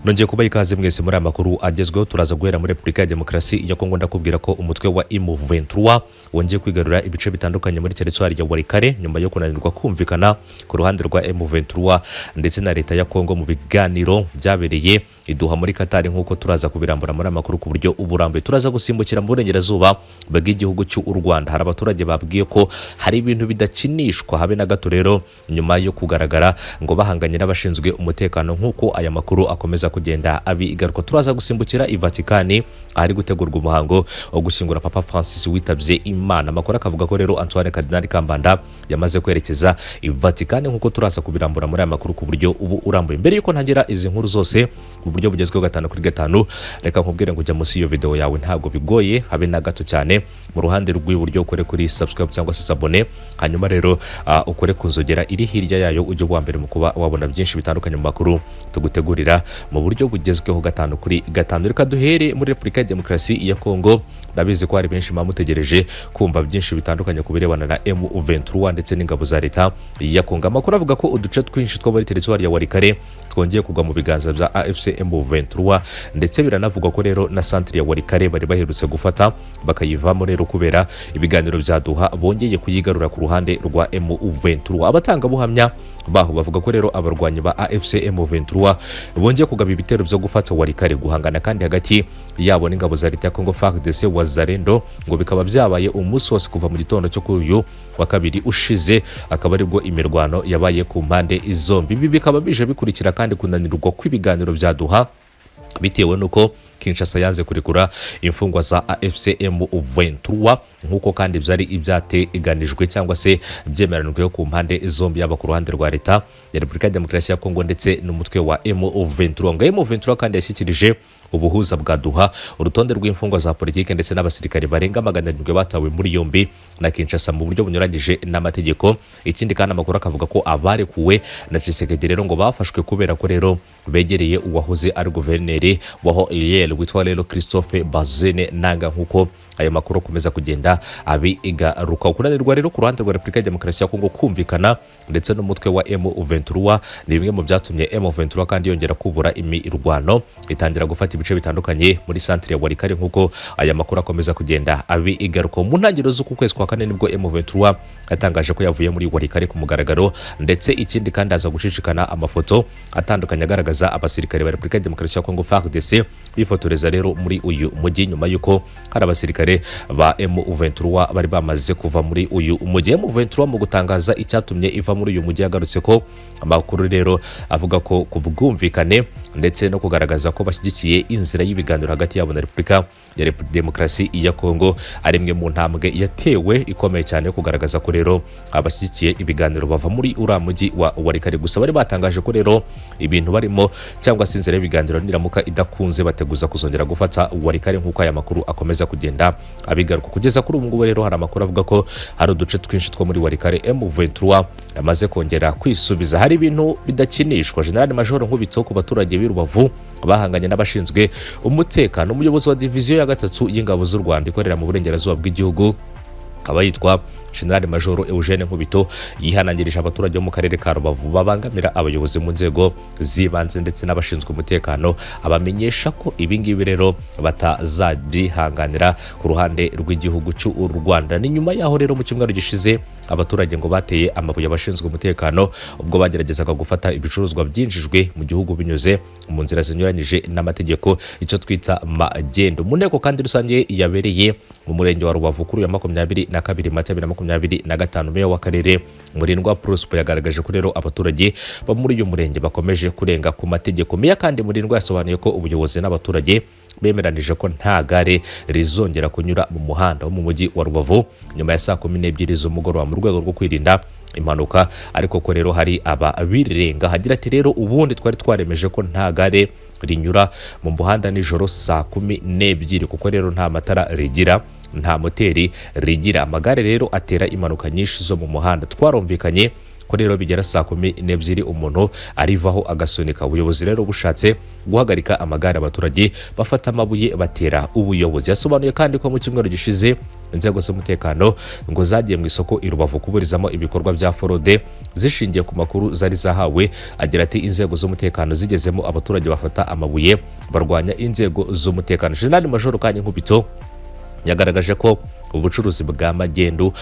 nongeye kuba ikaze mwese muri amakuru agezweho. Turaza guhera muri Repubulika ya Demokarasi ya Kongo. Ndakubwira ko umutwe wa M23 wongeye kwigarura ibice bitandukanye muri teritwari ya Warikare nyuma yo kunanirwa kumvikana ku ruhande rwa M23 ndetse na leta ya Kongo mu biganiro byabereye iduha muri Katari, nkuko turaza kubirambura muri amakuru ku buryo uburambe. Turaza gusimbukira mu burengerazuba bw'igihugu cy'u Rwanda. Hari abaturage babwiye ko hari ibintu bidakinishwa habe na gato, rero nyuma yo kugaragara ngo bahanganye n'abashinzwe umutekano, nkuko aya makuru akomeza kugenda abigaruka. Turaza gusimbukira i Vatikani ahari gutegurwa umuhango wo gushyingura Papa Francis witabye Imana. Amakuru akavuga ko rero Antoine Cardinal Kambanda yamaze kwerekeza i Vatikani, nkuko turaza kubirambura muri aya makuru ku buryo ubu urambuye. Mbere yuko ntangira izi nkuru zose mu buryo bugezweho 5x5, reka nkubwire ngo ujya munsi iyo video yawe ntabwo bigoye habe na gato cyane, mu ruhande rw'iburyo ukore kuri subscribe cyangwa se abone, hanyuma rero ukore kunzogera iri hirya yayo ujye wa mbere mu kuba wabona byinshi bitandukanye mu makuru tugutegurira mu buryo bugezweho 5x5. Reka duhere muri Repubulika ya Demokarasi ya Kongo. Ndabizi ko hari benshi bamutegereje kumva byinshi bitandukanye ku birebana na M23 ndetse n'ingabo za leta ya Kongo. Amakuru avuga ko uduce twinshi two muri teritwari ya Warikare twongeye kugwa mu biganza bya AFC M23, ndetse biranavugwa ko rero na centre ya Warikare bari baherutse gufata bakayivamo rero kubera ibiganiro byaduha bongeye kuyigarura ku ruhande rwa M23. Abatanga buhamya baho bavuga ko rero abarwanyi ba AFC M23 bongeye kugaba ibitero byo gufata Warikare, guhangana kandi hagati yabo n'ingabo za leta ya Kongo FARDC wazarendo, ngo bikaba byabaye umunsi wose kuva mu gitondo cyo kuri uyu wa kabiri ushize, akaba aribwo imirwano yabaye ku mpande zombi. Ibi bikaba bije bikurikira kandi kunanirwa kw'ibiganiro byaduha bitewe nuko Kinshasa yanze kurekura imfungwa za AFC M23, nkuko kandi byari ibyateganijwe cyangwa se byemeranijwe ku mpande zombi, yaba ku ruhande rwa leta ya Repubulika ya Demokarasi ya Kongo ndetse n'umutwe wa M23. Ngo M23 kandi yashyikirije ubuhuza bwa Duha urutonde rw'imfungwa za politike ndetse n'abasirikare barenga 700 batawe muri yombi na Kinshasa mu buryo bunyuranyije n'amategeko. Ikindi kandi amakuru akavuga ko abarekuwe na Tshisekedi rero ngo bafashwe kubera ko rero begereye uwahoze ari guverineri waho witwa rero Christophe Bazene Nanga, nkuko aya makuru akomeza kugenda abigaruka. Kunanirwa rero ku ruhande rwa Repubulika ya Demokarasi ya Kongo kumvikana ndetse n'umutwe wa M23 ni bimwe mu byatumye M23 kandi yongera kubura imirwano, itangira gufata ibice bitandukanye muri centre ya Warikare, nkuko aya makuru akomeza kugenda abigaruka. Mu ntangiriro z'uku kwezi kwa kane nibwo M23 yatangaje ko yavuye muri Warikare ku mugaragaro, ndetse ikindi kandi aza gushishikana amafoto atandukanye agaragaza abasirikare ba Repubulika ya Demokarasi ya Kongo FARDC bifotoreza rero muri uyu mujyi, nyuma yuko hari abasirikare ba M23 bari bamaze kuva muri uyu mujyi. M23 mu gutangaza icyatumye iva muri uyu mujyi yagarutse ko amakuru rero avuga ko ku bwumvikane ndetse no kugaragaza ko bashyigikiye inzira y'ibiganiro hagati yabo na Repubulika ya Demokarasi ya Kongo ari imwe mu ntambwe yatewe ikomeye cyane yo kugaragaza ko rero abashyigikiye ibiganiro bava muri uriya mujyi wa Warikare. Gusa bari batangaje ko rero ibintu barimo cyangwa se inzira y'ibiganiro niramuka idakunze bateguza kuzongera gufata Warikare, nkuko aya makuru akomeza kugenda abigaruka. Kugeza kuri ubu ngubu rero hari amakuru avuga ko hari uduce twinshi two muri Warikare M23 yamaze kongera kwisubiza. Hari ibintu bidakinishwa. General Major Nkubito ku baturage b'i Rubavu bahanganye n'abashinzwe umutekano. Umuyobozi wa diviziyo ya 3 y'ingabo z'u Rwanda ikorera mu burengerazuba bw'igihugu akaba yitwa General Major Eugene Nkubito yihanangirije abaturage bo mu karere ka Rubavu babangamira abayobozi mu nzego zibanze ndetse n'abashinzwe umutekano, abamenyesha ko ibingibi rero batazabyihanganira ku ruhande rw'igihugu cy'u Rwanda. Ni nyuma yaho rero mu cyumweru gishize abaturage ngo bateye amabuye abashinzwe umutekano ubwo bageragezaga gufata ibicuruzwa byinjijwe mu gihugu binyuze mu nzira zinyuranyije n'amategeko, icyo twita magendo. Mu nteko kandi rusange yabereye mu murenge wa Rubavu kuri ya 22 Mata 2025, meya w'akarere Murindwa Prosper yagaragaje ko rero abaturage bo muri uyu murenge bakomeje kurenga ku mategeko. Meya kandi Murindwa yasobanuye ko ubuyobozi n'abaturage bemeranije ko nta gare rizongera kunyura mu muhanda wo mu mujyi wa Rubavu nyuma ya saa 12 z'umugoroba mu rwego rwo kwirinda impanuka, ariko ko rero hari ababirenga. Hagira ati rero ubundi twari twaremeje ko nta gare rinyura mu muhanda nijoro saa 12 kuko rero nta matara rigira, nta moteri rigira. Amagare rero atera impanuka nyinshi zo mu muhanda. Twarumvikanye ko rero bigera saa 12 umuntu arivaho agasunika. Ubuyobozi rero bushatse guhagarika amagare, abaturage bafata amabuye batera ubuyobozi. Yasobanuye kandi ko mu cyumweru gishize inzego z'umutekano ngo zagiye mu isoko i Rubavu kuburizamo ibikorwa bya forode zishingiye ku makuru zari zahawe. Agira ati inzego z'umutekano zigezemo abaturage bafata amabuye barwanya inzego z'umutekano. Jenerali Majoro Nkubito yagaragaje ko ubucuruzi bwa magendu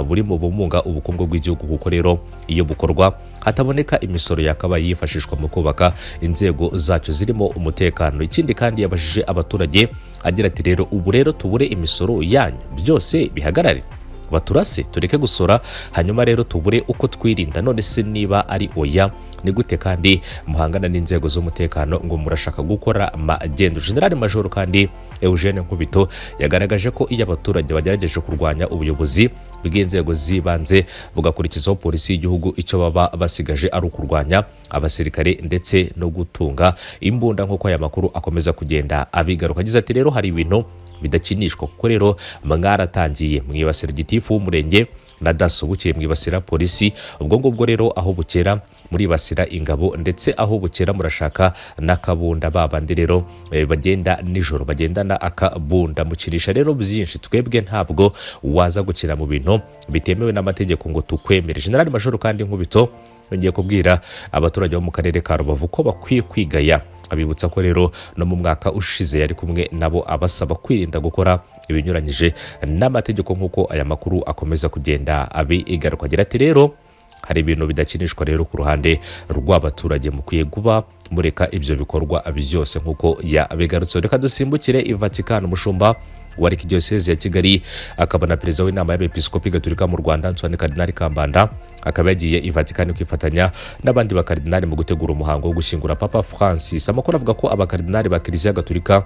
buri mu bumunga ubukungu bw'igihugu, kuko rero iyo bukorwa hataboneka imisoro yakabaye yifashishwa mu kubaka inzego zacyo zirimo umutekano. Ikindi kandi yabajije abaturage agira ati rero ubu rero tubure imisoro yanyu byose bihagarare, baturase tureke gusora, hanyuma rero tubure uko twirinda. None se niba ari oya ni gute kandi muhangana n'inzego z'umutekano ngo murashaka gukora magendo? General Major kandi Eugene Nkubito yagaragaje ko iyo abaturage bagerageje kurwanya ubuyobozi bw'inzego z'ibanze bugakurikizaho polisi y'igihugu, icyo baba basigaje ari ukurwanya abasirikare ndetse no gutunga imbunda, nk'uko aya makuru akomeza kugenda abigaruka. Agize ati rero hari ibintu bidakinishwa, kuko rero mwaratangiye mwibasira gitifu w'umurenge na daso, bukeye mwibasira polisi, ubwo ngubwo rero aho bukera muribasira ingabo, ndetse aho bukera murashaka n'akabunda. Babandi rero bagenda nijoro bagendana akabunda, mukirisha rero byinshi. Twebwe ntabwo waza gukina mu bintu bitemewe n'amategeko ngo tukwemere. General Major kandi Nkubito yongeye kubwira abaturage bo mu karere ka Rubavu ko bakwiye kwigaya, abibutsa ko rero no mu mwaka ushize yari kumwe nabo abasaba kwirinda gukora ibinyuranyije n'amategeko, nk'uko aya makuru akomeza kugenda abigaruka. Agira ati rero hari ibintu bidakinishwa rero ku ruhande rw'abaturage, mukwiye kuba mureka ibyo bikorwa byose nk'uko yabigarutse. Reka dusimbukire i Vatican. Umushumba wa Arkidiocese ya Kigali akaba na perezida w'inama y'abepiskopi gatolika mu Rwanda Antoine Kardinali Kambanda akaba yagiye i Vatican kwifatanya n'abandi bakardinali mu gutegura umuhango wo gushyingura Papa Francis. Amakuru avuga ko abakardinali ba Kiliziya Gatolika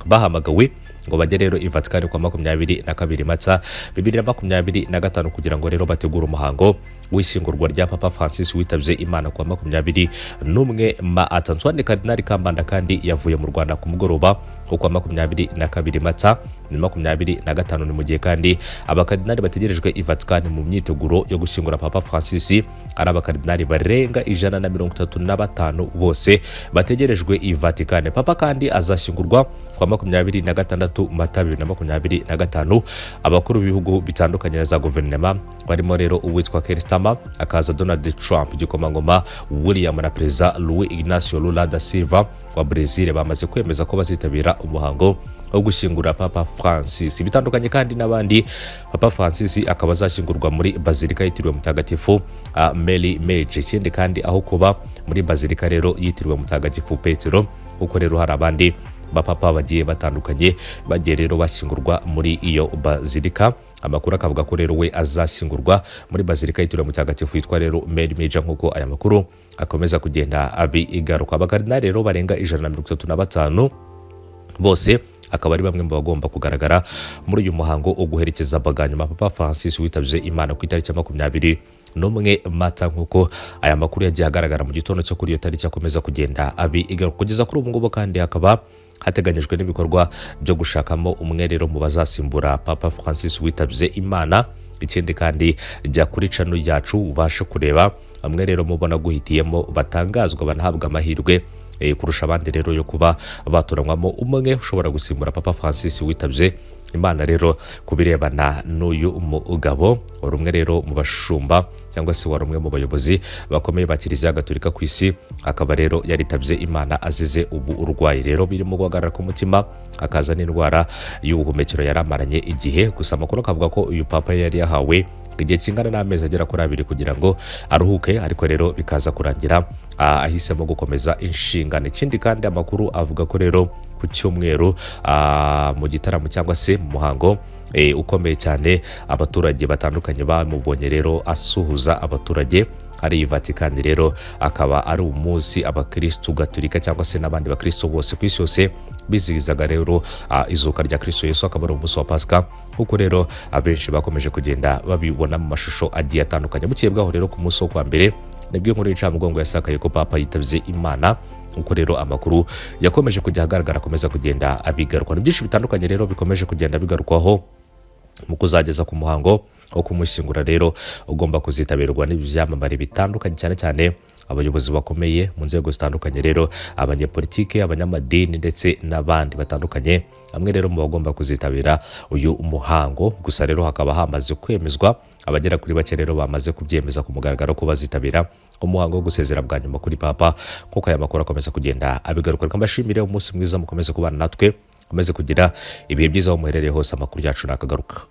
bahamagawe ngo bajye rero i Vatican kwa 22 Mata 2025 kugira ngo rero bategure umuhango w'ishyingurwa rya Papa Francis witabye Imana kwa 21 Mata. Antoine Kardinali Kambanda kandi yavuye mu Rwanda ku mugoroba kwa 22 Mata 2025, ni mu gihe kandi abakardinali bategerejwe i Vatican mu myiteguro yo gushyingura Papa Francis ari abakardinali barenga 135 bose bategerejwe i Vatican. Papa kandi azashyingurwa kwa 26 Mata 2025. Abakuru b'ibihugu bitandukanye na za guverinoma barimo rero uwitwa Keir Starmer, akaza Donald Trump, igikomangoma William na perezida Luis Ignacio Lula da Silva wa Brazil bamaze kwemeza ko bazitabira umuhango wo gushyingura Papa Francis. Bitandukanye kandi n'abandi, Papa Francis akaba azashyingurwa muri Bazilika yitiriwe Mutagatifu Mary Meje. Ikindi kandi aho kuba muri Bazilika rero yitiriwe Mutagatifu Petero, kuko rero hari abandi bapapa bagiye batandukanye bagiye rero bashyingurwa muri iyo Bazilika. Amakuru akavuga ko rero we azashyingurwa muri Bazilika yitiriwe Mutagatifu yitwa rero Mary Meje, nk'uko aya makuru akomeza kugenda abigaruka. Abakardinali rero barenga 135 bose akaba ari bamwe mu bagomba kugaragara muri uyu muhango wo guherekeza abaganyuma Papa Francis witabye Imana ku itariki 21 Mata, nk'uko aya makuru yagiye agaragara mu gitondo cyo kuri iyo tariki akomeza kugenda abigaruka. Kugeza kuri ubu ngubu kandi hakaba hateganyijwe n'ibikorwa byo gushakamo umwe rero mu bazasimbura Papa Francis witabye Imana. Ikindi kandi jya kuri channel yacu ubashe kureba bamwe rero mubona guhitiyemo batangazwa banahabwa amahirwe kurusha abandi rero yo kuba baturanywamo umwe ushobora gusimbura Papa Francis witabye Imana. Rero kubirebana n'uyu mugabo wari umwe rero mu bashumba cyangwa se wari umwe mu bayobozi bakomeye ba Kiliziya Gatolika ku isi, akaba rero yaritabye Imana azize ubu urwayi rero birimo guhagarara ku mutima, akaza n'indwara y'ubuhumekero yaramaranye igihe. Gusa amakuru akavuga ko uyu papa yari yahawe igihe kingana n'amezi agera kuri 2 kugira ngo aruhuke, ariko rero bikaza kurangira ahisemo gukomeza inshingano. Ikindi kandi amakuru avuga ko rero ku cyumweru mu gitaramo cyangwa se mu muhango ukomeye cyane abaturage batandukanye bamubonye rero asuhuza abaturage ari i Vatican. Rero akaba ari umunsi abakristo Gatolika cyangwa se n'abandi bakristo bose ku isi yose bizihizaga rero izuka rya Kristo Yesu, akaba ari umunsi wa Pasika, kuko rero abenshi bakomeje kugenda babibona mu mashusho agiye atandukanye. Bukeye bwaho rero ku munsi wo kwa mbere nibwo inkuru y'incamugongo yasakaye ko Papa yitabye Imana, uko rero amakuru yakomeje kujya agaragara akomeza kugenda abigaruka. Byinshi bitandukanye rero bikomeje kugenda bigarukwaho mu kuzageza ku muhango wo kumushyingura rero ugomba kuzitabirwa n'ibyamamare bitandukanye, cyane cyane abayobozi bakomeye mu nzego zitandukanye rero, abanyepolitike, abanyamadini ndetse n'abandi batandukanye, amwe rero mu bagomba kuzitabira uyu muhango. Gusa rero hakaba hamaze kwemezwa abagera kuri bake rero bamaze kubyemeza ku mugaragaro ko bazitabira umuhango wo gusezera bwa nyuma kuri papa, kuko aya makuru akomeza kugenda abigaruka. Mbashimire, umunsi mwiza, mukomeze kubana natwe, mukomeze kugira ibihe byiza aho muherereye hose. Amakuru yacu nakagaruka.